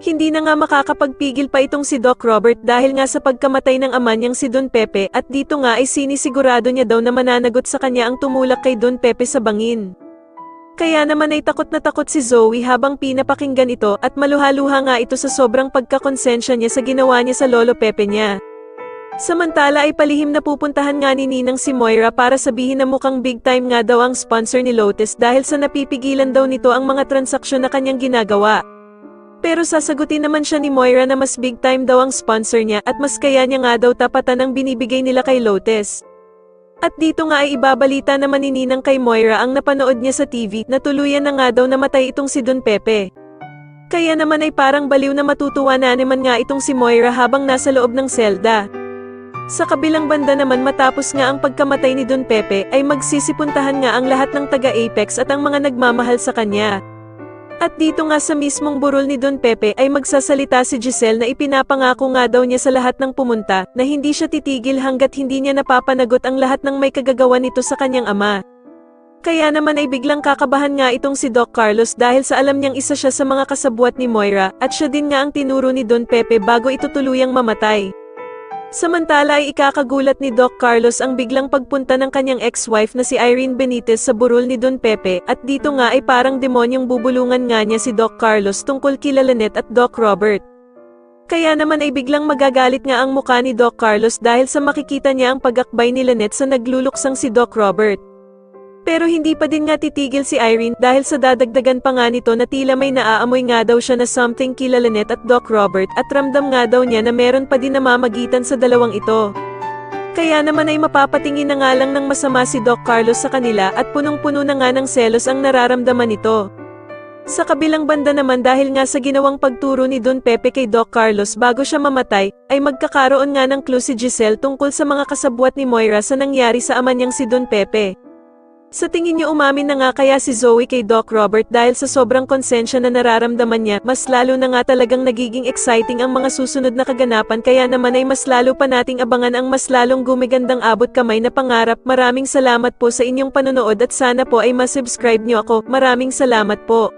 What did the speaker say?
Hindi na nga makakapagpigil pa itong si Doc Robert dahil nga sa pagkamatay ng ama niyang si Don Pepe at dito nga ay sinisigurado niya daw na mananagot sa kanya ang tumulak kay Don Pepe sa bangin. Kaya naman ay takot na takot si Zoe habang pinapakinggan ito at maluha-luha nga ito sa sobrang pagkakonsensya niya sa ginawa niya sa lolo Pepe niya. Samantala ay palihim na pupuntahan nga ni Ninang si Moira para sabihin na mukhang big time nga daw ang sponsor ni Lotes dahil sa napipigilan daw nito ang mga transaksyon na kanyang ginagawa. Pero sasagutin naman siya ni Moira na mas big time daw ang sponsor niya at mas kaya niya nga daw tapatan ang binibigay nila kay Lotes. At dito nga ay ibabalita naman ni Ninang kay Moira ang napanood niya sa TV na tuluyan na nga daw namatay itong si Don Pepe. Kaya naman ay parang baliw na matutuwa na naman nga itong si Moira habang nasa loob ng selda. Sa kabilang banda naman matapos nga ang pagkamatay ni Don Pepe ay magsisipuntahan nga ang lahat ng taga-Apex at ang mga nagmamahal sa kanya. At dito nga sa mismong burol ni Don Pepe ay magsasalita si Giselle na ipinapangako nga daw niya sa lahat ng pumunta na hindi siya titigil hanggat hindi niya napapanagot ang lahat ng may kagagawa nito sa kanyang ama. Kaya naman ay biglang kakabahan nga itong si Doc Carlos dahil sa alam niyang isa siya sa mga kasabwat ni Moira at siya din nga ang tinuro ni Don Pepe bago ito tuluyang mamatay. Samantala ay ikakagulat ni Doc Carlos ang biglang pagpunta ng kanyang ex-wife na si Irene Benitez sa burol ni Don Pepe at dito nga ay parang demonyong bubulungan nga niya si Doc Carlos tungkol kila Lynette at Doc Robert. Kaya naman ay biglang magagalit nga ang mukha ni Doc Carlos dahil sa makikita niya ang pag-akbay ni Lynette sa nagluluksang si Doc Robert. Pero hindi pa din nga titigil si Irene dahil sa dadagdagan pa nga nito na tila may naaamoy nga daw siya na something kila Lynette at Doc Robert at ramdam nga daw niya na meron pa din namamagitan sa dalawang ito. Kaya naman ay mapapatingin na nga lang ng masama si Doc Carlos sa kanila at punong-puno na nga ng selos ang nararamdaman nito. Sa kabilang banda naman dahil nga sa ginawang pagturo ni Don Pepe kay Doc Carlos bago siya mamatay, ay magkakaroon nga ng clue si Giselle tungkol sa mga kasabwat ni Moira sa nangyari sa ama niyang si Don Pepe. Sa tingin niyo umamin na nga kaya si Zoe kay Doc Robert dahil sa sobrang konsensya na nararamdaman niya, mas lalo na nga talagang nagiging exciting ang mga susunod na kaganapan kaya naman ay mas lalo pa nating abangan ang mas lalong gumigandang abot kamay na pangarap. Maraming salamat po sa inyong panonood at sana po ay masubscribe niyo ako. Maraming salamat po.